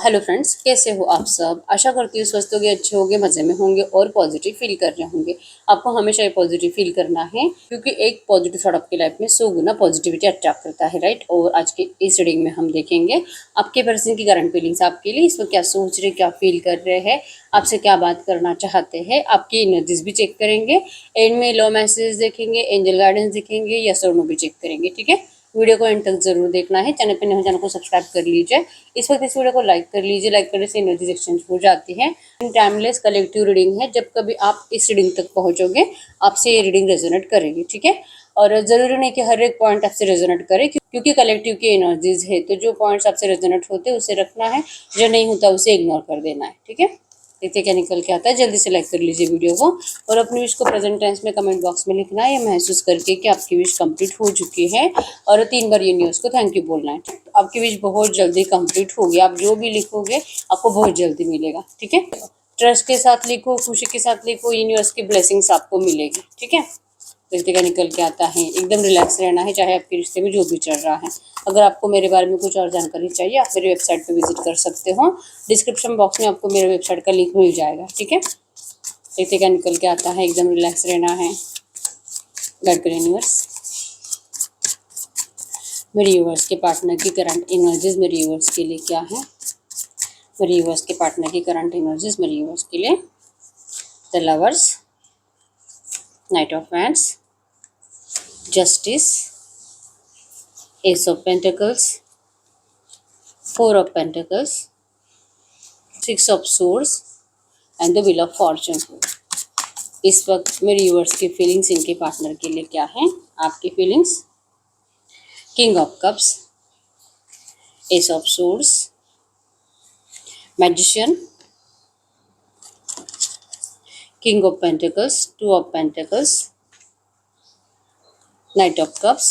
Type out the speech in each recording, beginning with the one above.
Hello friends, कैसे हो आप सब। आशा करती हूँ स्वस्थ होंगे, अच्छे होंगे, मज़े में होंगे और पॉजिटिव फील कर रहे होंगे। आपको हमेशा ये पॉजिटिव फील करना है क्योंकि एक पॉजिटिव थॉट आपकी लाइफ में 100 गुना पॉजिटिविटी अट्रैक्ट करता है, राइट। और आज के इस रीडिंग में हम देखेंगे आपके पर्सन की करंट फीलिंग्स आपके लिए, इसमें क्या सोच रहे, क्या फील कर रहे हैं, आपसे क्या बात करना चाहते हैं, आपकी एनर्जीज भी चेक करेंगे। एंड में लव मैसेज देखेंगे, एंजल गाइडेंस देखेंगे, यस और नो भी चेक करेंगे, ठीक है। वीडियो को एंड तक जरूर देखना है। चैनल पर नए हो, चैनल को सब्सक्राइब कर लीजिए। इस वक्त इस वीडियो को लाइक कर लीजिए। लाइक करने से एनर्जीज एक्सचेंज हो जाती है। टाइमलेस कलेक्टिव रीडिंग है। जब कभी आप इस रीडिंग तक पहुंचोगे आपसे ये रीडिंग रेजोनेट करेगी, ठीक है। और जरूरी नहीं कि हर एक पॉइंट आपसे रेजोनेट करे क्योंकि कलेक्टिव की एनर्जीज है, तो जो पॉइंट्स आपसे रेजोनेट होते हैं उसे रखना है, जो नहीं होता उसे इग्नोर कर देना है, ठीक है। देखते क्या निकल के आता है। जल्दी से लाइक कर लीजिए वीडियो को और अपनी विश को प्रेजेंट टेंस में कमेंट बॉक्स में लिखना है, ये महसूस करके कि आपकी विश कंप्लीट हो चुकी है। और 3 बार यूनिवर्स को थैंक यू बोलना है। आपकी विश बहुत जल्दी कंप्लीट होगी। आप जो भी लिखोगे आपको बहुत जल्दी मिलेगा, ठीक है। ट्रस्ट के साथ लिखो, खुशी के साथ लिखो, यूनिवर्स की ब्लेसिंग्स आपको मिलेगी, ठीक है। रिश्ते का निकल के आता है। एकदम रिलैक्स रहना है, चाहे आपके रिश्ते में जो भी चल रहा है। अगर आपको मेरे बारे में कुछ और जानकारी चाहिए आप मेरी वेबसाइट पर विजिट कर सकते हो। डिस्क्रिप्शन बॉक्स में आपको मेरे वेबसाइट का लिंक मिल जाएगा, ठीक है। रिश्ते का निकल के आता है। एकदम रिलैक्स रहना है। गाइड करें यूनिवर्स। मेरे यूनिवर्स के पार्टनर की करंट एनर्जीज मेरे यूनिवर्स के लिए क्या है। मेरे यूनिवर्स के पार्टनर की करंट एनर्जीज मेरे यूनिवर्स के लिए। The lovers, night of wands, justice, S of pentacles, 4 of pentacles, 6 of swords and the wheel of Fortune. इस वक्त मेरे यूनिवर्स की फीलिंग्स इनके पार्टनर के लिए क्या है। आपकी feelings. King of cups, S of swords, magician, king of pentacles, 2 of pentacles, night of cups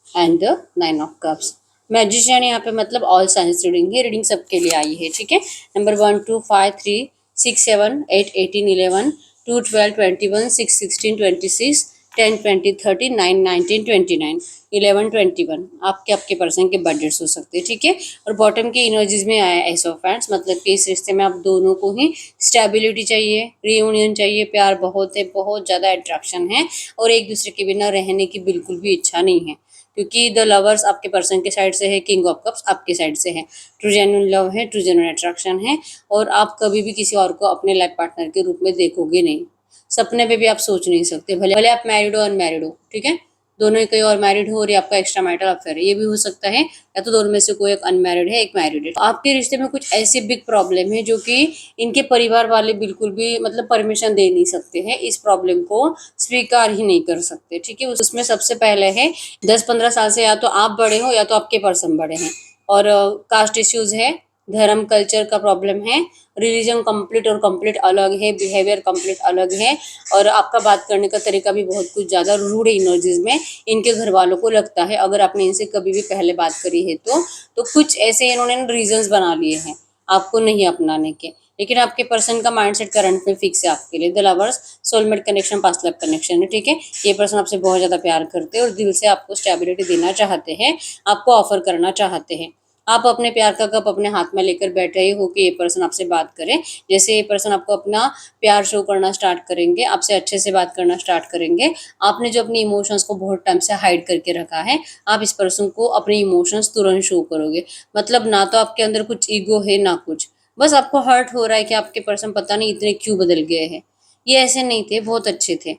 and the 9 of cups. Magician यहाँ पे मतलब ऑल साइंस रीडिंग है। रीडिंग सबके लिए आई है, ठीक है। नंबर 1 2 5 3 6 7 8 18 11 2 12 21 6 16 26 10 20 30 9 19 29 11 21 आपके आपके पर्सन के बजट्स हो सकते हैं, ठीक है। और बॉटम की एनर्जीज में आया एस ऑफ हैंड्स, मतलब कि इस रिश्ते में आप दोनों को ही स्टेबिलिटी चाहिए, रियूनियन चाहिए, प्यार बहुत है, बहुत ज़्यादा अट्रैक्शन है और एक दूसरे के बिना रहने की बिल्कुल भी इच्छा नहीं है क्योंकि द लवर्स आपके पर्सन के साइड से है, किंग ऑफ कप्स आपके साइड से है। ट्रू जेन्युइन लव है, ट्रू जेन्युइन अट्रैक्शन है और आप कभी भी किसी और को अपने लाइफ पार्टनर के रूप में देखोगे नहीं। सपने पे भी आप सोच नहीं सकते, भले भले आप मैरिड हो अनमैरिड हो, ठीक है। दोनों ही कहीं और मैरिड हो और ये आपका एक्स्ट्रा मैरिटल अफेयर है, ये भी हो सकता है, या तो दोनों में से कोई एक अनमैरिड है, एक मैरिड है। आपके रिश्ते में कुछ ऐसी बिग प्रॉब्लम है जो कि इनके परिवार वाले बिल्कुल भी मतलब परमिशन दे नहीं सकते हैं, इस प्रॉब्लम को स्वीकार ही नहीं कर सकते, ठीक है। उसमें सबसे पहले है 10-15 साल से या तो आप बड़े हो या तो आपके पर्सन बड़े हैं। और कास्ट इश्यूज है, धर्म कल्चर का प्रॉब्लम है, रिलीजन कंप्लीट और कंप्लीट अलग है, बिहेवियर कंप्लीट अलग है और आपका बात करने का तरीका भी बहुत कुछ ज़्यादा रूड एनर्जीज में इनके घर वालों को लगता है। अगर आपने इनसे कभी भी पहले बात करी है तो कुछ ऐसे इन्होंने रीजंस बना लिए हैं आपको नहीं अपनाने के। लेकिन आपके पर्सन का माइंडसेट करंट में फिक्स है आपके लिए। The lovers soulmate connection, past life connection है, ठीक है। ये पर्सन आपसे बहुत ज़्यादा प्यार करते हैं और दिल से आपको स्टेबिलिटी देना चाहते हैं, आपको ऑफर करना चाहते हैं। आप अपने प्यार का कप अपने हाथ में लेकर बैठे हो कि ये पर्सन आपसे बात करे। जैसे ये पर्सन आपको अपना प्यार शो करना स्टार्ट करेंगे, आपसे अच्छे से बात करना स्टार्ट करेंगे। आपने जो अपने इमोशंस को बहुत टाइम से हाइड करके रखा है, आप इस पर्सन को अपने इमोशंस तुरंत शो करोगे। मतलब ना तो आपके अंदर कुछ ईगो है ना कुछ, बस आपको हर्ट हो रहा है कि आपके पर्सन पता नहीं इतने क्यों बदल गए हैं। ये ऐसे नहीं थे, बहुत अच्छे थे।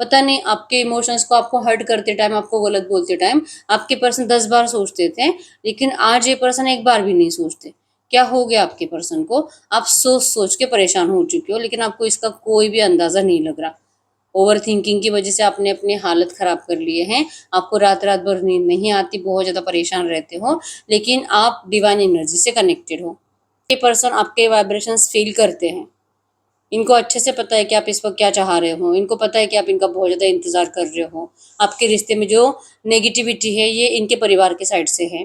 पता नहीं आपके इमोशंस को आपको हर्ट करते टाइम, आपको गलत बोलते टाइम आपके पर्सन 10 बार सोचते थे, लेकिन आज ये पर्सन एक बार भी नहीं सोचते। क्या हो गया आपके पर्सन को? आप सोच सोच के परेशान हो चुके हो, लेकिन आपको इसका कोई भी अंदाजा नहीं लग रहा। ओवर थिंकिंग की वजह से आपने अपनी हालत खराब कर लिए हैं। आपको रात रात भर नींद नहीं आती, बहुत ज़्यादा परेशान रहते हो, लेकिन आप डिवाइन एनर्जी से कनेक्टेड हो। ये पर्सन आपके वाइब्रेशंस फील करते हैं। इनको अच्छे से पता है कि आप इस वक्त क्या चाह रहे हो, इनको पता है कि आप इनका बहुत ज़्यादा इंतजार कर रहे हो। आपके रिश्ते में जो नेगेटिविटी है ये इनके परिवार के साइड से है।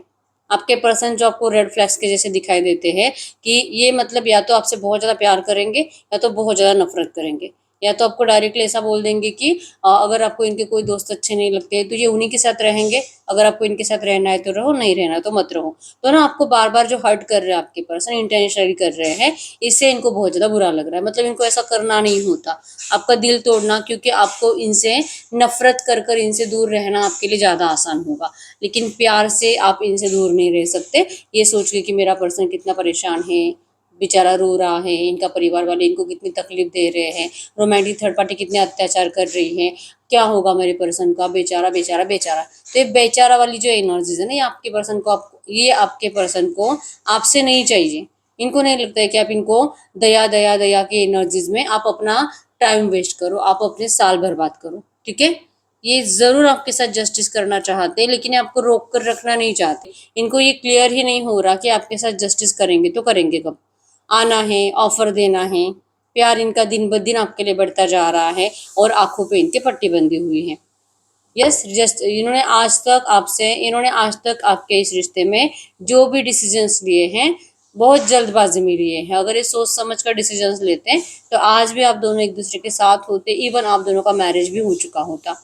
आपके पर्सन जो आपको रेड फ्लैग्स के जैसे दिखाई देते हैं कि ये मतलब या तो आपसे बहुत ज़्यादा प्यार करेंगे या तो बहुत ज़्यादा नफरत करेंगे, या तो आपको डायरेक्टली ऐसा बोल देंगे कि अगर आपको इनके कोई दोस्त अच्छे नहीं लगते तो ये उन्हीं के साथ रहेंगे, अगर आपको इनके साथ रहना है तो रहो, नहीं रहना तो मत रहो। तो ना आपको बार बार जो हर्ट कर रहे हैं आपके पर्सन, इंटेंशनली कर रहे हैं, इससे इनको बहुत ज्यादा बुरा लग रहा है। मतलब इनको ऐसा करना नहीं होता, आपका दिल तोड़ना, क्योंकि आपको इनसे नफरत कर कर इनसे दूर रहना आपके लिए ज्यादा आसान होगा, लेकिन प्यार से आप इनसे दूर नहीं रह सकते। ये सोच के कि मेरा पर्सन कितना परेशान है, बेचारा रो रहा है, इनका परिवार वाले इनको कितनी तकलीफ दे रहे हैं, रोमांटिक थर्ड पार्टी कितने अत्याचार कर रही है, क्या होगा मेरे पर्सन का, बेचारा बेचारा बेचारा। तो ये बेचारा वाली जो एनर्जीज है ना, ये आपके पर्सन को ये आपके पर्सन को आपसे नहीं चाहिए। इनको नहीं लगता है कि आप इनको दया दया दया की एनर्जीज में आप अपना टाइम वेस्ट करो, आप अपने साल बर्बाद करो, ठीक है। ये जरूर आपके साथ जस्टिस करना चाहते हैं, लेकिन ये आपको रोक कर रखना नहीं चाहते। इनको ये क्लियर ही नहीं हो रहा कि आपके साथ जस्टिस करेंगे तो करेंगे कब। आना है, ऑफर देना है, प्यार इनका दिन ब दिन आपके लिए बढ़ता जा रहा है और आंखों पे इनके पट्टी बंधी हुई है। यस, जस्ट इन्होंने आज तक आपके इस रिश्ते में जो भी डिसीजंस लिए हैं, बहुत जल्दबाजी में लिए हैं। अगर ये सोच समझ कर डिसीजंस लेते हैं तो आज भी आप दोनों एक दूसरे के साथ होते, इवन आप दोनों का मैरिज भी हो चुका होता।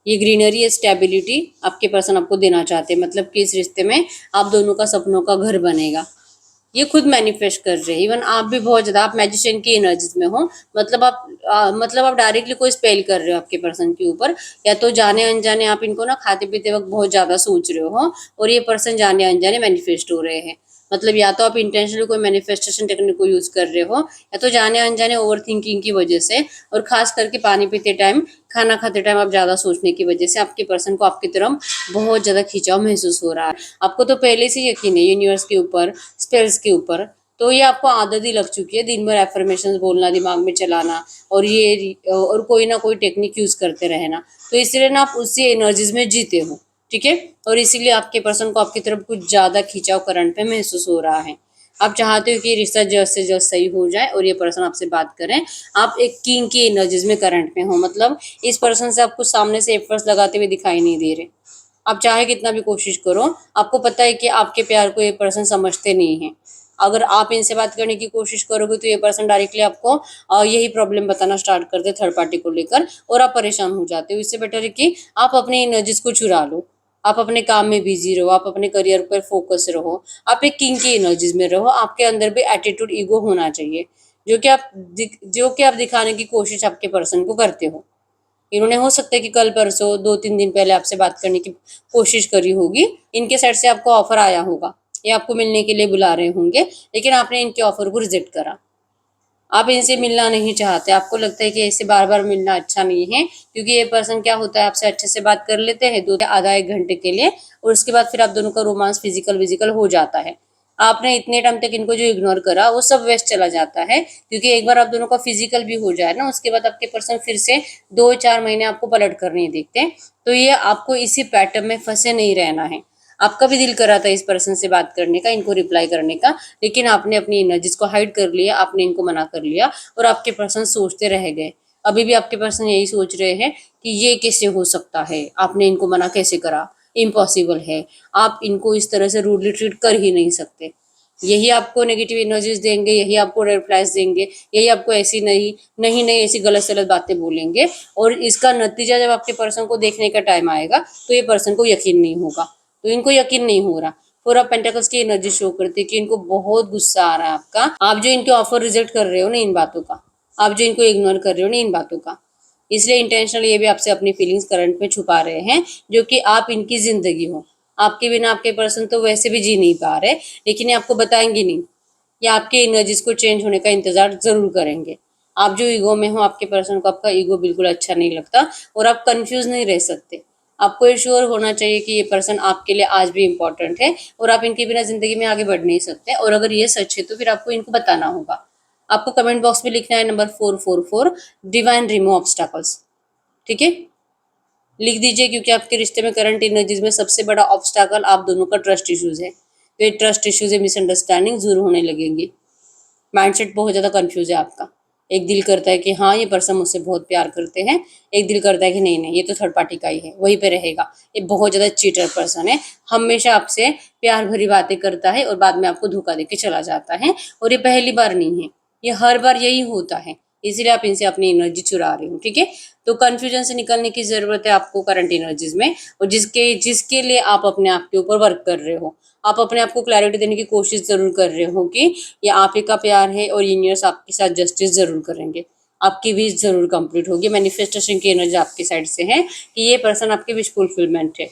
ये ग्रीनरी है, स्टेबिलिटी आपके पर्सन आपको देना चाहते हैं, मतलब कि इस रिश्ते में आप दोनों का सपनों का घर बनेगा। ये खुद मैनिफेस्ट कर रहे हैं। इवन आप भी बहुत ज्यादा, आप मैजिशियन की एनर्जीज में हो, मतलब आप डायरेक्टली कोई स्पेल कर रहे हो आपके पर्सन के ऊपर, या तो जाने अनजाने आप इनको ना खाते पीते वक्त बहुत ज्यादा सोच रहे हो, और ये पर्सन जाने अनजाने मैनिफेस्ट हो रहे हैं। मतलब या तो आप इंटेंशनली कोई मैनिफेस्टेशन टेक्निक को यूज कर रहे हो, या तो जाने अनजाने ओवर थिंकिंग की वजह से, और खास करके पानी पीते टाइम, खाना खाते टाइम आप ज्यादा सोचने की वजह से आपके पर्सन को आपकी तरफ बहुत ज्यादा खिंचाव महसूस हो रहा है। आपको तो पहले से यकीन है यूनिवर्स के ऊपर, स्पेल्स के ऊपर, तो ये आपको आदत ही लग चुकी है दिन भर एफर्मेशंस बोलना, दिमाग में चलाना, और कोई ना कोई टेक्निक यूज करते रहना। तो इसलिए ना आप उसी एनर्जीज में जीते हो, ठीक है। और इसीलिए आपके पर्सन को आपकी तरफ कुछ ज्यादा खिंचाव करंट पे महसूस हो रहा है। आप चाहते हो कि ये रिश्ता जल्द से जल्द सही हो जाए और ये पर्सन आपसे बात करें। आप एक किंग की एनर्जीज में करंट में हो, मतलब इस पर्सन से आपको सामने से एफर्ट्स लगाते हुए दिखाई नहीं दे रहे। आप चाहे कितना भी कोशिश करो, आपको पता है कि आपके प्यार को ये पर्सन समझते नहीं है। अगर आप इनसे बात करने की कोशिश करोगे तो ये पर्सन डायरेक्टली आपको यही प्रॉब्लम बताना स्टार्ट कर दे थर्ड पार्टी को लेकर, और आप परेशान हो जाते हो। इससे बेटर है कि आप अपनी एनर्जीज को चुरा लो, आप अपने काम में बिजी रहो, आप अपने करियर पर फोकस रहो, आप एक किंग की एनर्जीज में रहो। आपके अंदर भी एटीट्यूड, ईगो होना चाहिए, जो कि आप दिखाने की कोशिश आपके पर्सन को करते हो। इन्होंने हो सकता है कि कल परसों 2-3 दिन पहले आपसे बात करने की कोशिश करी होगी, इनके साइड से आपको ऑफर आया होगा, ये आपको मिलने के लिए बुला रहे होंगे, लेकिन आपने इनके ऑफर को रिजेक्ट करा। आप इनसे मिलना नहीं चाहते, आपको लगता है कि इससे बार बार मिलना अच्छा नहीं है, क्योंकि ये पर्सन क्या होता है, आपसे अच्छे से बात कर लेते हैं दो आधा एक घंटे के लिए, और उसके बाद फिर आप दोनों का रोमांस फिजिकल विजिकल हो जाता है। आपने इतने टाइम तक इनको जो इग्नोर करा वो सब वेस्ट चला जाता है, क्योंकि एक बार आप दोनों का फिजिकल भी हो जाए ना, उसके बाद आपके पर्सन फिर से 2-4 महीने आपको पलट कर नहीं देखते। तो ये आपको इसी पैटर्न में फंसे नहीं रहना है। आपका भी दिल कर रहा था इस पर्सन से बात करने का, इनको रिप्लाई करने का, लेकिन आपने अपनी एनर्जीज को हाइड कर लिया, आपने इनको मना कर लिया, और आपके पर्सन सोचते रह गए। अभी भी आपके पर्सन यही सोच रहे हैं कि ये कैसे हो सकता है, आपने इनको मना कैसे करा, इम्पॉसिबल है, आप इनको इस तरह से रूडली ट्रीट कर ही नहीं सकते। यही आपको नेगेटिव एनर्जीज देंगे, यही आपको रिप्लाईज देंगे, यही आपको ऐसी नहीं नहीं नहीं ऐसी गलत सलत बातें बोलेंगे, और इसका नतीजा जब आपके पर्सन को देखने का टाइम आएगा तो ये पर्सन को यकीन नहीं होगा। तो इनको यकीन नहीं हो रहा। फोर ऑफ पेंटिकल्स की एनर्जी शो करती है कि इनको बहुत गुस्सा आ रहा है आपका, आप जो इनके ऑफर रिजेक्ट कर रहे हो ना इन बातों का, आप जो इनको इग्नोर कर रहे हो ना इन बातों का, इसलिए इंटेंशनली ये भी आपसे अपनी फीलिंग्स करंट में छुपा रहे हैं, जो कि आप इनकी जिंदगी हो। आपके बिना आपके पर्सन तो वैसे भी जी नहीं पा रहे, लेकिन ये आपको बताएंगे नहीं, या आपके एनर्जीज को चेंज होने का इंतजार जरूर करेंगे। आप जो ईगो में हो, आपके पर्सन को आपका ईगो बिल्कुल अच्छा नहीं लगता, और आप कंफ्यूज नहीं रह सकते। आपको ये श्योर होना चाहिए कि ये पर्सन आपके लिए आज भी इम्पोर्टेंट है, और आप इनके बिना जिंदगी में आगे बढ़ नहीं सकते। और अगर ये सच है तो फिर आपको इनको बताना होगा। आपको कमेंट बॉक्स में लिखना है नंबर 444, डिवाइन रिमूव ऑब्स्टैकल्स, ठीक है। लिख दीजिए, क्योंकि आपके रिश्ते में करंट एनर्जीज में सबसे बड़ा ऑब्स्टैकल आप दोनों का ट्रस्ट इश्यूज है। तो ये ट्रस्ट इश्यूज है, मिसअंडरस्टैंडिंग जरूर होने लगेंगी। माइंडसेट बहुत ज्यादा कंफ्यूज है आपका। एक दिल करता है कि हाँ ये पर्सन मुझसे बहुत प्यार करते हैं, एक दिल करता है कि नहीं नहीं ये तो थर्ड पार्टी का ही है, वहीं पे रहेगा। ये बहुत ज्यादा चीटर पर्सन है, हमेशा आपसे प्यार भरी बातें करता है और बाद में आपको धोखा देके चला जाता है। और ये पहली बार नहीं है, ये हर बार यही होता है। इसीलिए आप इनसे अपनी एनर्जी चुरा रहे हो, ठीक है। तो कंफ्यूजन से निकलने की जरूरत है आपको करंट एनर्जीज में, और जिसके लिए आप अपने आप के ऊपर वर्क कर रहे हो। आप अपने आप को क्लैरिटी देने की कोशिश जरूर कर रहे हो कि ये आप ही का प्यार है और यूनिवर्स आपके साथ जस्टिस जरूर करेंगे, आपकी विश जरूर कंप्लीट होगी। मैनिफेस्टेशन की एनर्जी आपकी साइड से है कि ये पर्सन आपकी विश फुलफिलमेंट है।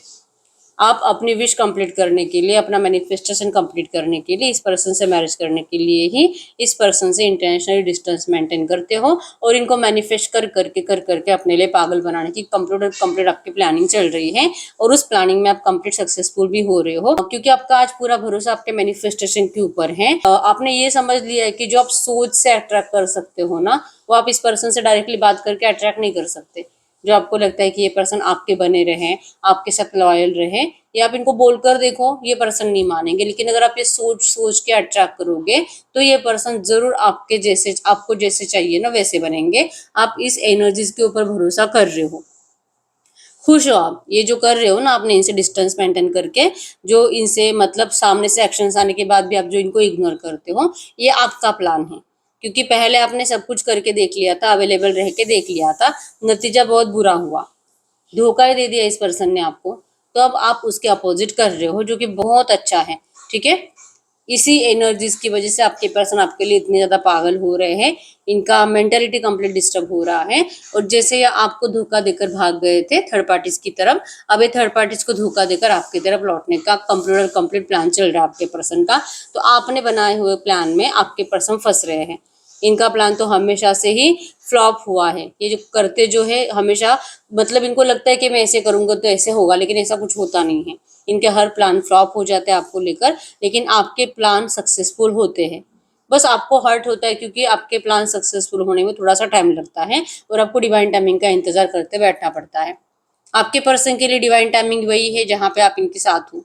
आप अपनी विश कंप्लीट करने के लिए, अपना मैनिफेस्टेशन कंप्लीट करने के लिए, इस पर्सन से मैरिज करने के लिए ही इस पर्सन से इंटरनेशनल डिस्टेंस मेंटेन करते हो, और इनको मैनिफेस्ट कर करके अपने लिए पागल बनाने की कंप्लीट आपकी प्लानिंग चल रही है, और उस प्लानिंग में आप कंप्लीट सक्सेसफुल भी हो रहे हो, क्योंकि आपका आज पूरा भरोसा आपके मैनिफेस्टेशन के ऊपर है। आपने ये समझ लिया है कि जो आप सोच से अट्रैक्ट कर सकते हो ना, वो आप इस पर्सन से डायरेक्टली बात करके अट्रैक्ट नहीं कर सकते। जो आपको लगता है कि ये पर्सन आपके बने रहे, आपके साथ लॉयल रहे, या आप इनको बोलकर देखो, ये पर्सन नहीं मानेंगे, लेकिन अगर आप ये सोच सोच के अट्रैक्ट करोगे तो ये पर्सन जरूर आपके जैसे, आपको जैसे चाहिए ना वैसे बनेंगे। आप इस एनर्जीज के ऊपर भरोसा कर रहे हो, खुश हो आप ये जो कर रहे हो ना, आपने इनसे डिस्टेंस मेंटेन करके, जो इनसे मतलब सामने से एक्शंस आने के बाद भी आप जो इनको इग्नोर करते हो, ये आपका प्लान है। क्योंकि पहले आपने सब कुछ करके देख लिया था, अवेलेबल रह के देख लिया था, नतीजा बहुत बुरा हुआ, धोखा ही दे दिया इस पर्सन ने आपको। तो अब आप उसके अपोजिट कर रहे हो, जो कि बहुत अच्छा है, ठीक है। इसी एनर्जीज की वजह से आपके पर्सन आपके लिए इतने ज्यादा पागल हो रहे हैं, इनका मेंटालिटी कंप्लीट डिस्टर्ब हो रहा है। और जैसे ये आपको धोखा देकर भाग गए थे थर्ड पार्टीज की तरफ, अब ये थर्ड पार्टीज को धोखा देकर आपकी तरफ लौटने का कंप्लीट प्लान चल रहा है आपके पर्सन का। तो आपने बनाए हुए प्लान में आपके पर्सन फंस रहे हैं। इनका प्लान तो हमेशा से ही फ्लॉप हुआ है। ये जो करते जो है हमेशा, मतलब इनको लगता है कि मैं ऐसे करूंगा तो ऐसे होगा, लेकिन ऐसा कुछ होता नहीं है। इनके हर प्लान फ्लॉप हो जाते हैं आपको लेकर, लेकिन आपके प्लान सक्सेसफुल होते हैं। बस आपको हर्ट होता है क्योंकि आपके प्लान सक्सेसफुल होने में थोड़ा सा टाइम लगता है, और आपको डिवाइन टाइमिंग का इंतजार करते बैठना पड़ता है। आपके पर्सन के लिए डिवाइन टाइमिंग वही है जहाँ पे आप इनके साथ हो,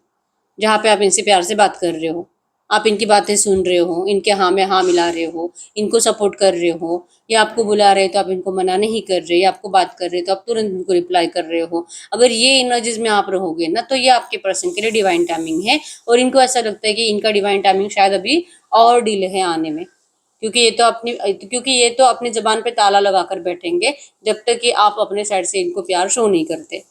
जहाँ पे आप इनसे प्यार से बात कर रहे हो, आप इनकी बातें सुन रहे हो, इनके हाँ में हाँ मिला रहे हो, इनको सपोर्ट कर रहे हो, या आपको बुला रहे हो तो आप इनको मना नहीं कर रहे, या आपको बात कर रहे हो तो आप तुरंत इनको रिप्लाई कर रहे हो। अगर ये एनर्जीज में आप रहोगे ना, तो ये आपके पर्सन के लिए डिवाइन टाइमिंग है, और इनको ऐसा लगता है कि इनका डिवाइन टाइमिंग शायद अभी और डिले है आने में। क्योंकि ये तो अपनी जबान पे ताला लगा कर बैठेंगे जब तक कि आप अपने साइड से इनको प्यार शो नहीं करते।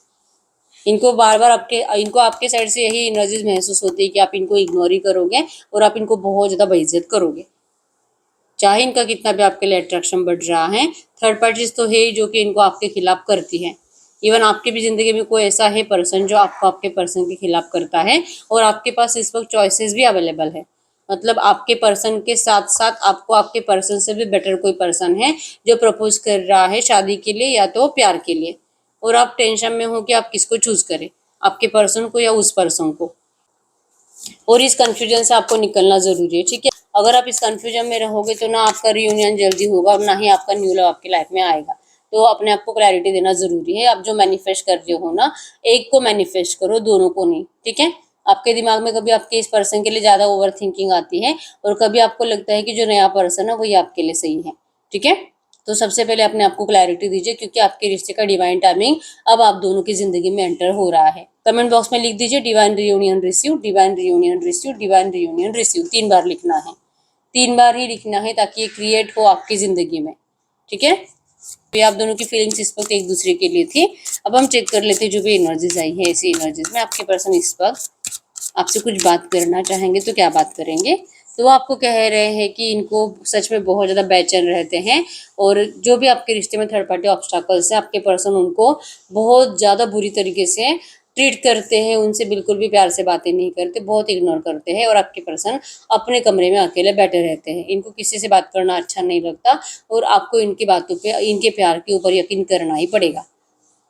इनको आपके साइड से यही एनर्जीज महसूस होती है कि आप इनको इग्नोर ही करोगे, और आप इनको बहुत ज्यादा बेइज्जत करोगे, चाहे इनका कितना भी आपके लिए अट्रैक्शन बढ़ रहा है। थर्ड पार्टीज तो है ही जो कि इनको आपके खिलाफ करती है। इवन आपकी भी जिंदगी में कोई ऐसा है पर्सन जो आपको आपके पर्सन के खिलाफ करता है, और आपके पास इस वक्त चॉइसेस भी अवेलेबल है। मतलब आपके पर्सन के साथ साथ आपको आपके पर्सन से भी बेटर कोई पर्सन है जो प्रपोज कर रहा है शादी के लिए या तो प्यार के लिए, और आप टेंशन में हो कि आप किसको चूज करें, आपके पर्सन को या उस पर्सन को। और इस कंफ्यूजन से आपको निकलना जरूरी है, ठीक है। अगर आप इस कंफ्यूजन में रहोगे तो ना आपका रियूनियन जल्दी होगा, और ना ही आपका न्यू लव आपकी लाइफ में आएगा। तो अपने आप को क्लैरिटी देना जरूरी है। आप जो मैनिफेस्ट कर रहे हो ना, एक को मैनिफेस्ट करो, दोनों को नहीं, ठीक है। आपके दिमाग में कभी आपके इस पर्सन के लिए ज्यादा ओवर थिंकिंग आती है, और कभी आपको लगता है कि जो नया पर्सन है वही आपके लिए सही है, ठीक है। तो सबसे पहले अपने आप को क्लैरिटी दीजिए, क्योंकि आपके रिश्ते का डिवाइन टाइमिंग अब आप दोनों की जिंदगी में एंटर हो रहा है। कमेंट बॉक्स में लिख दीजिए divine reunion receive, divine reunion receive, divine reunion receive, 3 बार लिखना है। 3 बार ही लिखना है ताकि ये क्रिएट हो आपकी जिंदगी में, ठीक है। तो आप दोनों की फीलिंग्स इस वक्त एक दूसरे के लिए थी। अब हम चेक कर लेते हैं जो भी एनर्जीज आई है, ऐसी एनर्जीज में आपके पर्सन इस वक्त आपसे कुछ बात करना चाहेंगे तो क्या बात करेंगे। तो वो आपको कह रहे हैं कि इनको सच में बहुत ज़्यादा बेचैन रहते हैं, और जो भी आपके रिश्ते में थर्ड पार्टी ऑब्स्टैकल्स है, आपके पर्सन उनको बहुत ज़्यादा बुरी तरीके से ट्रीट करते हैं, उनसे बिल्कुल भी प्यार से बातें नहीं करते, बहुत इग्नोर करते हैं, और आपके पर्सन अपने कमरे में अकेले बैठे रहते हैं। इनको किसी से बात करना अच्छा नहीं लगता, और आपको इनकी बातों पे, इनके प्यार के ऊपर यकीन करना ही पड़ेगा।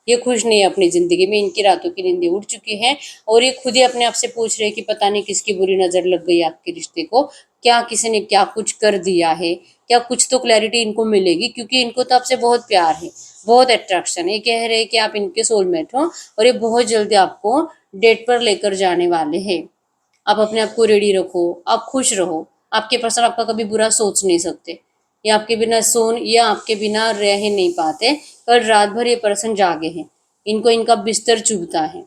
ये खुश नहीं है अपनी जिंदगी में, इनकी रातों की नींदें उड़ चुकी हैं, और ये खुद ही अपने आप से पूछ रहे हैं कि पता नहीं किसकी बुरी नजर लग गई आपके रिश्ते को, क्या किसी ने क्या कुछ कर दिया है, क्या कुछ तो क्लैरिटी इनको मिलेगी, क्योंकि इनको तो आपसे बहुत प्यार है, बहुत अट्रैक्शन है। ये कह रहे हैं कि आप इनके सोलमेट हो, और ये बहुत जल्दी आपको डेट पर लेकर जाने वाले हैं। आप अपने आप को रेडी रखो, आप खुश रहो। आपके पर्सन आपका कभी बुरा सोच नहीं सकते, या आपके बिना रह ही नहीं पाते। कल रात भर ये पर्सन जागे हैं, इनको इनका बिस्तर चुभता है।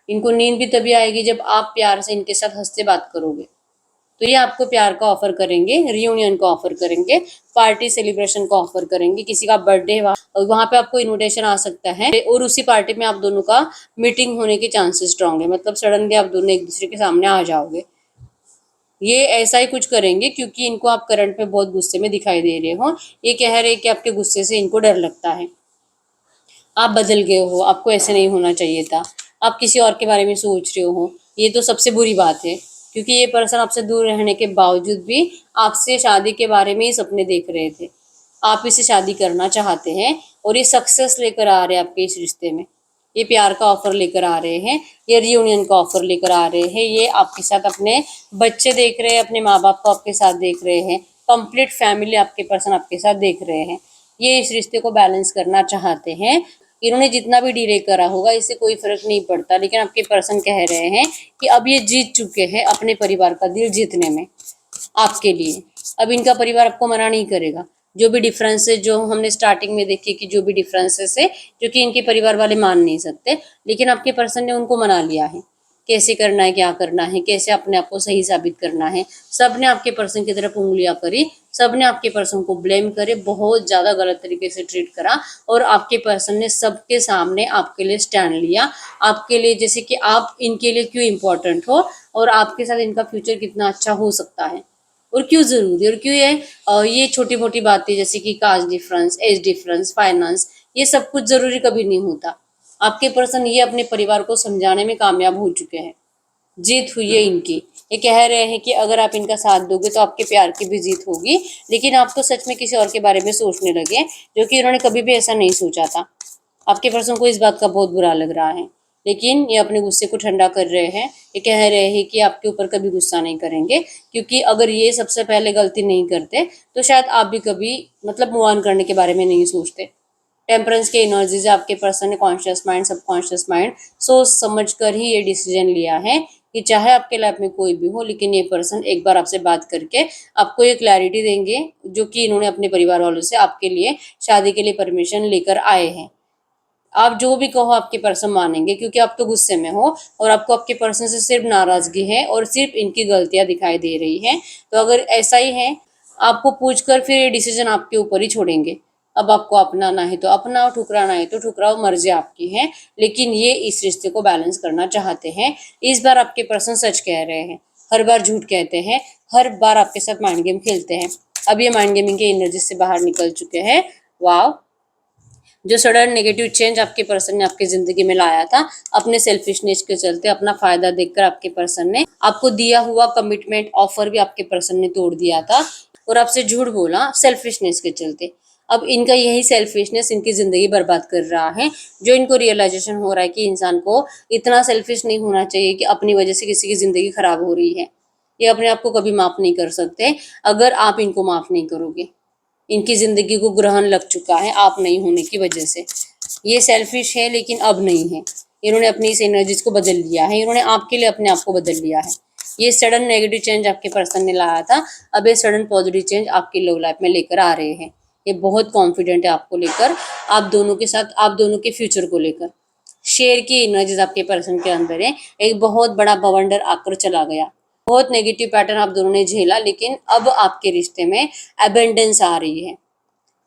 इनको नींद भी तभी आएगी जब आप प्यार से इनके साथ हंसते बात करोगे। तो ये आपको प्यार का ऑफर करेंगे, रियूनियन का ऑफर करेंगे, पार्टी सेलिब्रेशन का ऑफर करेंगे, किसी का बर्थडे वहां पे आपको इनविटेशन आ सकता है और उसी पार्टी में आप दोनों का मीटिंग होने के चांसेस स्ट्रांग है, मतलब सडनली आप दोनों एक दूसरे के सामने आ जाओगे। ये ऐसा ही कुछ करेंगे क्योंकि इनको आप करंट में बहुत गुस्से में दिखाई दे रहे हो। ये कह रहे हैं कि आपके गुस्से से इनको डर लगता है, आप बदल गए हो, आपको ऐसे नहीं होना चाहिए था, आप किसी और के बारे में सोच रहे हो। ये तो सबसे बुरी बात है क्योंकि ये पर्सन आपसे दूर रहने के बावजूद भी आपसे शादी के बारे में ही सपने देख रहे थे। आप इससे शादी करना चाहते हैं और ये सक्सेस लेकर आ रहे हैं आपके इस रिश्ते में। ये प्यार का ऑफर लेकर आ रहे हैं, ये रियूनियन का ऑफर लेकर आ रहे हैं, ये आपके साथ अपने बच्चे देख रहे हैं, अपने माँ बाप को आपके साथ देख रहे हैं, कंप्लीट फैमिली आपके पर्सन आपके साथ देख रहे हैं। ये इस रिश्ते को बैलेंस करना चाहते हैं। इन्होंने जितना भी डिले करा होगा इससे कोई फर्क नहीं पड़ता, लेकिन आपके पर्सन कह रहे हैं कि अब ये जीत चुके हैं अपने परिवार का दिल जीतने में आपके लिए। अब इनका परिवार आपको मना नहीं करेगा। जो भी डिफरेंसेस जो हमने स्टार्टिंग में देखे कि जो भी डिफरेंसेस है जो कि इनके परिवार वाले मान नहीं सकते, लेकिन आपके पर्सन ने उनको मना लिया है। कैसे करना है, क्या करना है, कैसे अपने आप को सही साबित करना है, सब ने आपके पर्सन की तरफ उंगलियां करी, सब ने आपके पर्सन को ब्लेम करे, बहुत ज्यादा गलत तरीके से ट्रीट करा और आपके पर्सन ने सबके सामने आपके लिए स्टैंड लिया, आपके लिए, जैसे कि आप इनके लिए क्यों इम्पोर्टेंट हो और आपके साथ इनका फ्यूचर कितना अच्छा हो सकता है और क्यों जरूरी और क्यों ये छोटी मोटी बातें जैसे कि caste difference, age difference, finance, ये सब कुछ जरूरी कभी नहीं होता। आपके पर्सन ये अपने परिवार को समझाने में कामयाब हो चुके हैं, जीत हुई है इनकी। ये कह रहे हैं कि अगर आप इनका साथ दोगे तो आपके प्यार की भी जीत होगी, लेकिन आप तो सच में किसी और के बारे में सोचने लगे जो कि इन्होंने कभी भी ऐसा नहीं सोचा था। आपके पर्सन को इस बात का बहुत बुरा लग रहा है, लेकिन ये अपने गुस्से को ठंडा कर रहे हैं। ये कह रहे हैं कि आपके ऊपर कभी गुस्सा नहीं करेंगे, क्योंकि अगर ये सबसे पहले गलती नहीं करते तो शायद आप भी कभी मतलब मूव ऑन करने के बारे में नहीं सोचते। टेम्परेंस के एनर्जीज आपके पर्सन ने कॉन्शियस माइंड, सबकॉन्शियस माइंड सोच समझ कर ही ये डिसीजन लिया है कि चाहे आपके लाइफ में कोई भी हो, लेकिन ये पर्सन एक बार आपसे बात करके आपको ये क्लैरिटी देंगे जो कि इन्होंने अपने परिवार वालों से आपके लिए शादी के लिए परमिशन लेकर आए हैं। आप जो भी कहो आपके पर्सन मानेंगे क्योंकि आप तो गुस्से में हो और आपको आपके पर्सन से सिर्फ नाराजगी है और सिर्फ इनकी गलतियां दिखाई दे रही हैं। तो अगर ऐसा ही है, आपको पूछकर फिर ये डिसीजन आपके ऊपर ही छोड़ेंगे। अब आपको अपनाना है तो अपनाओ, ठुकराना है तो ठुकराओ, मर्जी आपकी है, लेकिन ये इस रिश्ते को बैलेंस करना चाहते हैं। इस बार आपके पर्सन सच कह रहे हैं, हर बार झूठ कहते हैं, हर बार आपके साथ माइंड गेम खेलते हैं। अब ये माइंड गेमिंग के एनर्जी से बाहर निकल चुके हैं। वाह, जो सडन नेगेटिव चेंज आपके पर्सन ने आपकी जिंदगी में लाया था, अपने सेल्फिशनेस के चलते, अपना फायदा देखकर आपके पर्सन ने आपको दिया हुआ कमिटमेंट ऑफर भी आपके पर्सन ने तोड़ दिया था और आपसे झूठ बोला सेल्फिशनेस के चलते। अब इनका यही सेल्फिशनेस इनकी जिंदगी बर्बाद कर रहा है। जो इनको रियलाइजेशन हो रहा है कि इंसान को इतना सेल्फिश नहीं होना चाहिए कि अपनी वजह से किसी की जिंदगी खराब हो रही है। ये अपने आप को कभी माफ नहीं कर सकते अगर आप इनको माफ नहीं करोगे। इनकी जिंदगी को ग्रहण लग चुका है आप नहीं होने की वजह से। ये सेल्फिश है लेकिन अब नहीं है। इन्होंने अपनी इस एनर्जीज को बदल लिया है, इन्होंने आपके लिए अपने आप को बदल लिया है। ये सडन नेगेटिव चेंज आपके पर्सन ने लाया था, अब ये सडन पॉजिटिव चेंज आपकी लव लाइफ में लेकर आ रहे हैं। ये बहुत कॉन्फिडेंट है आपको लेकर, आप दोनों के साथ, आप दोनों के फ्यूचर को लेकर। शेर की एनर्जीज आपके पर्सन के अंदर है। एक बहुत बड़ा बवंडर आकर चला गया, बहुत नेगेटिव पैटर्न आप दोनों ने झेला, लेकिन अब आपके रिश्ते में एबेंडेंस आ रही है।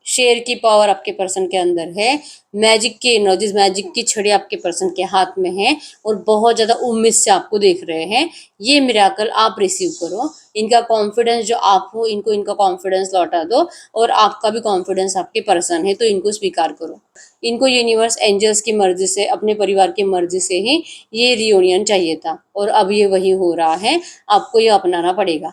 शेर की पावर आपके पर्सन के अंदर है। मैजिक की एनर्जीज, मैजिक की छड़ी आपके पर्सन के हाथ में है और बहुत ज्यादा उम्मीद से आपको देख रहे हैं। ये मिराकल आप रिसीव करो। इनका कॉन्फिडेंस जो आप हो, इनको इनका कॉन्फिडेंस लौटा दो और आपका भी कॉन्फिडेंस आपके पर्सन है तो इनको स्वीकार करो। इनको यूनिवर्स एंजल्स की मर्जी से, अपने परिवार की मर्जी से ही ये रियूनियन चाहिए था और अब ये वही हो रहा है। आपको ये अपनाना पड़ेगा।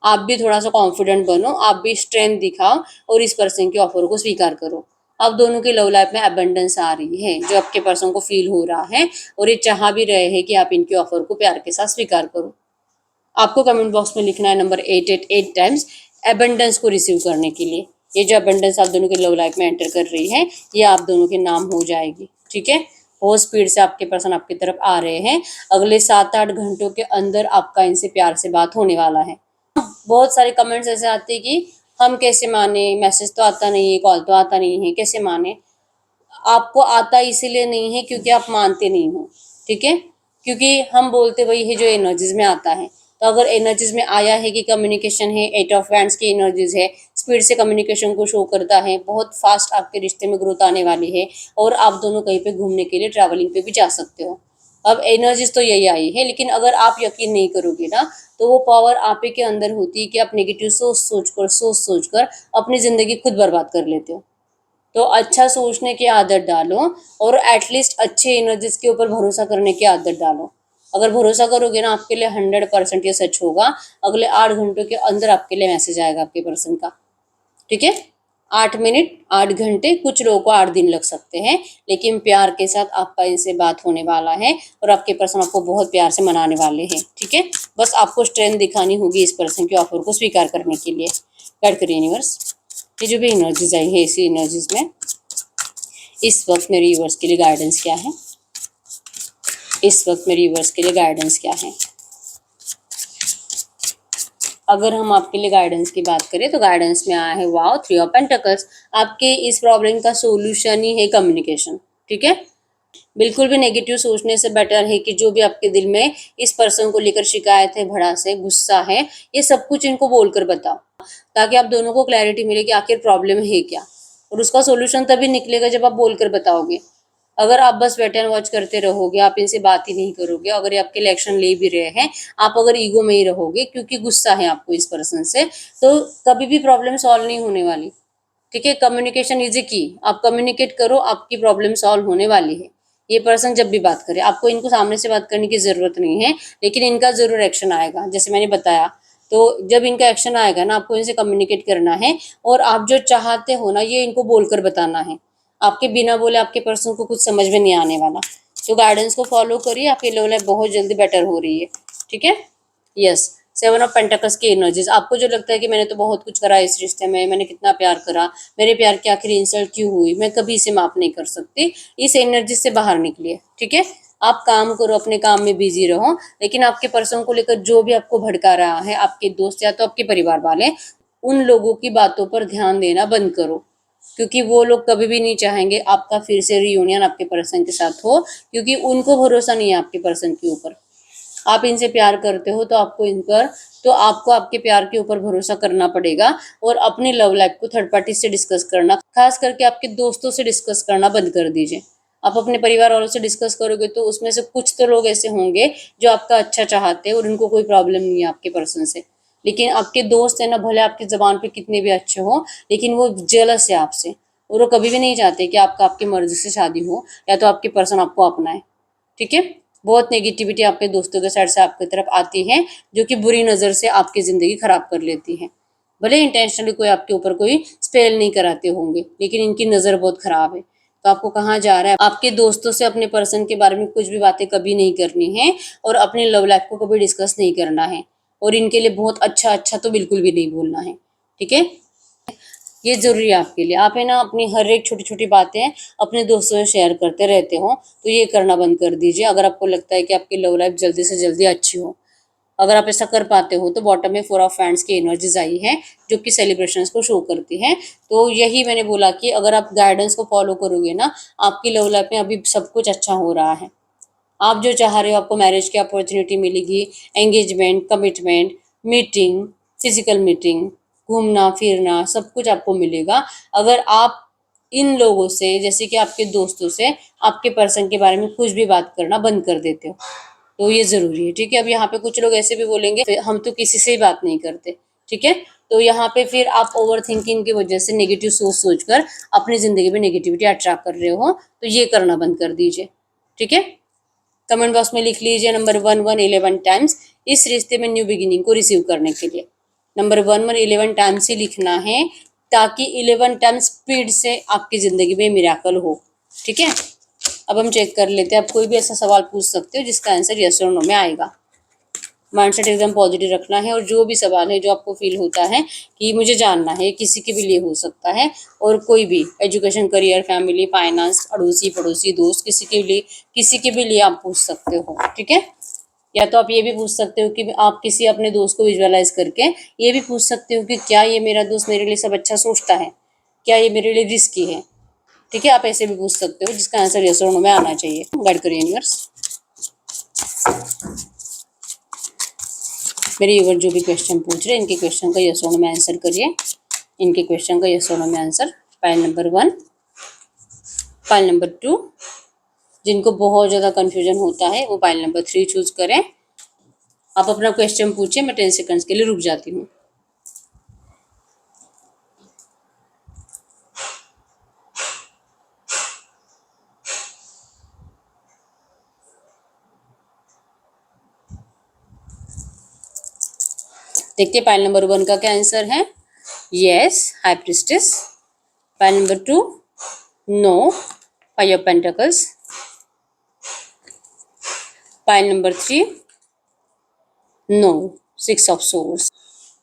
आप भी थोड़ा सा कॉन्फिडेंट बनो, आप भी स्ट्रेंथ दिखाओ और इस पर्सन के ऑफर को स्वीकार करो। आप दोनों की लव लाइफ में अबंडेंस आ रही है जो आपके पर्सन को फील हो रहा है और ये चाह भी रहे हैं कि आप इनके ऑफर को प्यार के साथ स्वीकार करो। आपको कमेंट बॉक्स में लिखना है नंबर 888 टाइम्स अबंडेंस को रिसीव करने के लिए। ये जो अबंडेंस आप दोनों की लव लाइफ में एंटर कर रही है ये आप दोनों के नाम हो जाएगी। ठीक है, बहुत स्पीड से आपके पर्सन आपकी तरफ आ रहे हैं। अगले 7-8 घंटों के अंदर आपका इनसे प्यार से बात होने वाला है। बहुत सारे कमेंट्स ऐसे आते हैं कि हम कैसे माने, मैसेज तो आता नहीं है, कॉल तो आता नहीं है, कैसे माने। आपको आता इसीलिए नहीं है क्योंकि आप मानते नहीं हो। ठीक है, क्योंकि हम बोलते वही है जो एनर्जीज में आता है। तो तो अगर एनर्जीज में आया है कि कम्युनिकेशन है, 8 ऑफ वैंड्स की एनर्जीज है, स्पीड से कम्युनिकेशन को शो करता है, बहुत फास्ट आपके रिश्ते में ग्रोथ आने वाली है और आप दोनों कहीं पे घूमने के लिए ट्रैवलिंग पे भी जा सकते हो। अब एनर्जीज तो यही आई है, लेकिन अगर आप यकीन नहीं करोगे ना, तो वो पावर आप ही के अंदर होती है कि आप नेगेटिव सोच सोच कर अपनी ज़िंदगी खुद बर्बाद कर लेते हो। तो अच्छा सोचने की आदत डालो और एटलीस्ट अच्छे एनर्जीज के ऊपर भरोसा करने की आदत डालो। अगर भरोसा करोगे ना, आपके लिए 100% ये सच होगा। अगले 8 घंटों के अंदर आपके लिए मैसेज आएगा आपके पर्सन का। ठीक है, 8 मिनट 8 घंटे, कुछ लोगों को 8 दिन लग सकते हैं, लेकिन प्यार के साथ आपका इनसे बात होने वाला है और आपके पर्सन आपको बहुत प्यार से मनाने वाले हैं। ठीक है, बस आपको स्ट्रेंथ दिखानी होगी इस पर्सन के ऑफर को स्वीकार करने के लिए। गाइड करिए यूनिवर्स, ये जो भी एनर्जीज आई है इसी एनर्जीज में इस वक्त मेरे यूनिवर्स के लिए गाइडेंस क्या है, इस वक्त मेरे यूनिवर्स के लिए गाइडेंस क्या है। अगर हम आपके लिए गाइडेंस की बात करें तो गाइडेंस में आया है वाओ 3 ऑफ पेंटिकल्स। आपके इस प्रॉब्लम का सोल्यूशन ही है कम्युनिकेशन। ठीक है, बिल्कुल भी नेगेटिव सोचने से बेटर है कि जो भी आपके दिल में इस पर्सन को लेकर शिकायत है, भड़ास है, गुस्सा है, ये सब कुछ इनको बोलकर बताओ, ताकि आप दोनों को क्लैरिटी मिले कि आखिर प्रॉब्लम है क्या। और उसका सोल्यूशन तभी निकलेगा जब आप बोलकर बताओगे। अगर आप बस वेट एंड वॉच करते रहोगे, आप इनसे बात ही नहीं करोगे, अगर ये आपके लिए एक्शन ले भी रहे हैं, आप अगर ईगो में ही रहोगे क्योंकि गुस्सा है आपको इस पर्सन से, तो कभी भी प्रॉब्लम सॉल्व नहीं होने वाली। ठीक है, कम्युनिकेशन इज ए की। आप कम्युनिकेट करो, आपकी प्रॉब्लम सॉल्व होने वाली है। ये पर्सन जब भी बात करे, आपको इनको सामने से बात करने की जरूरत नहीं है, लेकिन इनका जरूर एक्शन आएगा जैसे मैंने बताया। तो जब इनका एक्शन आएगा ना, आपको इनसे कम्युनिकेट करना है और आप जो चाहते हो ना, ये इनको बोलकर बताना है। आपके बिना बोले आपके पर्सन को कुछ समझ में नहीं आने वाला। तो गाइडेंस को फॉलो करिए, आपकी लव लाइफ बहुत जल्दी बेटर हो रही है। ठीक है, यस। 7 ऑफ पेंटिकल्स की एनर्जीज, आपको जो लगता है कि मैंने तो बहुत कुछ करा इस रिश्ते में, मैंने कितना प्यार करा, मेरे प्यार की आखिर इंसल्ट क्यों हुई, मैं कभी इसे माफ नहीं कर सकती, इस एनर्जी से बाहर निकलिए। ठीक है, आप काम करो, अपने काम में बिजी रहो, लेकिन आपके पर्सन को लेकर जो भी आपको भड़का रहा है, आपके दोस्त या तो आपके परिवार वाले, उन लोगों की बातों पर ध्यान देना बंद करो, क्योंकि वो लोग कभी भी नहीं चाहेंगे आपका फिर से रियूनियन आपके पर्सन के साथ हो, क्योंकि उनको भरोसा नहीं है आपके पर्सन के ऊपर। आप इनसे प्यार करते हो तो आपको आपके प्यार के ऊपर भरोसा करना पड़ेगा और अपनी लव लाइफ को थर्ड पार्टी से डिस्कस करना, खास करके आपके दोस्तों से डिस्कस करना बंद कर दीजिए। आप अपने परिवार वालों से डिस्कस करोगे तो उसमें से कुछ तो लोग ऐसे होंगे जो आपका अच्छा चाहते हैं और उनको कोई प्रॉब्लम नहीं है आपके पर्सन से, लेकिन आपके दोस्त है ना, भले आपकी जबान पे कितने भी अच्छे हो, लेकिन वो जेलस है आपसे और वो कभी भी नहीं चाहते कि आपकी मर्जी से शादी हो या तो आपके पर्सन आपको अपनाए। ठीक है, बहुत नेगेटिविटी आपके दोस्तों के साइड से आपकी तरफ आती है, जो कि बुरी नज़र से आपकी ज़िंदगी खराब कर लेती है। भले इंटेंशनली कोई आपके ऊपर कोई स्पेल नहीं कराते होंगे, लेकिन इनकी नज़र बहुत खराब है। तो आपको कहाँ जा रहा है, आपके दोस्तों से अपने पर्सन के बारे में कुछ भी बातें कभी नहीं करनी है और अपनी लव लाइफ को कभी डिस्कस नहीं करना है, और इनके लिए बहुत अच्छा अच्छा तो बिल्कुल भी नहीं बोलना है। ठीक है, ये ज़रूरी है आपके लिए। आप है ना, अपनी हर एक छोटी छोटी बातें अपने दोस्तों से शेयर करते रहते हो, तो ये करना बंद कर दीजिए। अगर आपको लगता है कि आपकी लव लाइफ जल्दी से जल्दी अच्छी हो, अगर आप ऐसा कर पाते हो, तो बॉटम में 4 ऑफ वैंड्स की एनर्जीज आई है जो कि सेलिब्रेशंस को शो करती है। तो यही मैंने बोला कि अगर आप गाइडेंस को फॉलो करोगे ना, आपकी लव लाइफ में अभी सब कुछ अच्छा हो रहा है। आप जो चाह रहे हो, आपको मैरिज की अपॉर्चुनिटी मिलेगी, engagement, commitment, meeting, physical meeting, घूमना फिरना, सब कुछ आपको मिलेगा। अगर आप इन लोगों से, जैसे कि आपके दोस्तों से, आपके पर्सन के बारे में कुछ भी बात करना बंद कर देते हो, तो ये ज़रूरी है। ठीक है, अब यहाँ पे कुछ लोग ऐसे भी बोलेंगे हम तो किसी से ही बात नहीं करते। ठीक है, तो यहाँ पे फिर आप ओवर थिंकिंग की वजह से नेगेटिव सोच सोच कर अपनी ज़िंदगी में नेगेटिविटी अट्रैक्ट कर रहे हो, तो ये करना बंद कर दीजिए। ठीक है, कमेंट बॉक्स में लिख लीजिए नंबर 11 टाइम्स इस रिश्ते में न्यू बिगिनिंग को रिसीव करने के लिए। नंबर 11 टाइम्स ही लिखना है, ताकि 11 टाइम्स स्पीड से आपकी ज़िंदगी में मिराकल हो। ठीक है, अब हम चेक कर लेते हैं। आप कोई भी ऐसा सवाल पूछ सकते हो जिसका आंसर यस और नो में आएगा। माइंडसेट एकदम पॉजिटिव रखना है, और जो भी सवाल है जो आपको फील होता है कि मुझे जानना है, किसी के भी लिए हो सकता है, और कोई भी एजुकेशन, करियर, फैमिली, फाइनेंस, अड़ोसी पड़ोसी, दोस्त, किसी के भी लिए आप पूछ सकते हो। ठीक है, या तो आप ये भी पूछ सकते हो कि आप किसी अपने दोस्त को विजुअलाइज करके ये भी पूछ सकते हो कि क्या ये मेरा दोस्त मेरे लिए सब अच्छा सोचता है, क्या ये मेरे लिए रिस्की है। ठीक है, आप ऐसे भी पूछ सकते हो जिसका आंसर यस और नो में आना चाहिए। गाइड करिए यूनिवर्स। मेरे व्यूअर जो भी क्वेश्चन पूछ रहे हैं इनके क्वेश्चन का यस और नो में आंसर करिए। इनके क्वेश्चन का यस और नो में answer. Pile number 1, pile number 2, जिनको बहुत ज़्यादा कन्फ्यूजन होता है वो पाइल नंबर 3 चूज करें। आप अपना क्वेश्चन पूछिए, मैं 10 सेकंड्स के लिए रुक जाती हूँ। देखते हैं पाइल नंबर 1 का क्या आंसर है। Yes, high priestess. Pile number 2, no, 5 of pentacles. Pile number 3, no, 6 of swords.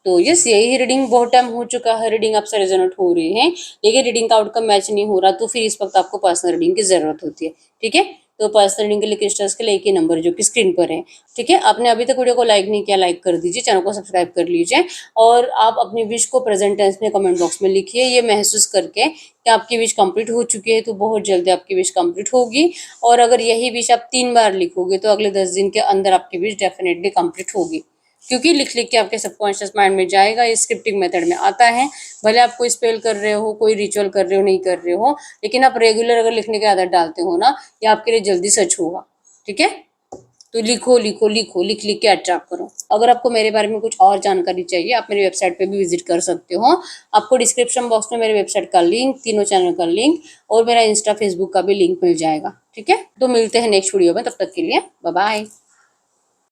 तो यस, यही रीडिंग बहुत टाइम हो चुका है, रीडिंग आपसे रेजोनेट हो रही है, लेकिन रीडिंग का आउटकम मैच नहीं हो रहा, तो फिर इस वक्त आपको पर्सनल रीडिंग की जरूरत होती है। ठीक है, तो पर्सनल रीडिंग के लिए क्रिस्टल्स के लिए एक ही नंबर जो कि स्क्रीन पर है। ठीक है, आपने अभी तक वीडियो को लाइक नहीं किया, लाइक कर दीजिए, चैनल को सब्सक्राइब कर लीजिए और आप अपनी विश को प्रेजेंट टेंस में कमेंट बॉक्स में लिखिए, ये महसूस करके कि आपकी विश कंप्लीट हो चुकी है। तो बहुत जल्दी आपकी विश कंप्लीट होगी, और अगर यही विश आप 3 बार लिखोगे तो अगले 10 दिन के अंदर आपकी विश डेफिनेटली कंप्लीट होगी, क्योंकि लिख लिख के आपके सबकॉन्शियस माइंड में जाएगा। ये स्क्रिप्टिंग मेथड में आता है। भले आप कोई स्पेल कर रहे हो, कोई रिचुअल कर रहे हो, नहीं कर रहे हो, लेकिन आप रेगुलर अगर लिखने की आदत डालते हो ना, ये आपके लिए जल्दी सच होगा। ठीक है, तो लिखो लिखो लिखो, लिख लिख के अट्रैक्ट करो। अगर आपको मेरे बारे में कुछ और जानकारी चाहिए, आप मेरी वेबसाइट पे भी विजिट कर सकते हो। आपको डिस्क्रिप्शन बॉक्स में मेरे वेबसाइट का लिंक, तीनों चैनल का लिंक और मेरा इंस्टा फेसबुक का भी लिंक मिल जाएगा। ठीक है, तो मिलते हैं नेक्स्ट वीडियो में, तब तक के लिए बाय बाय।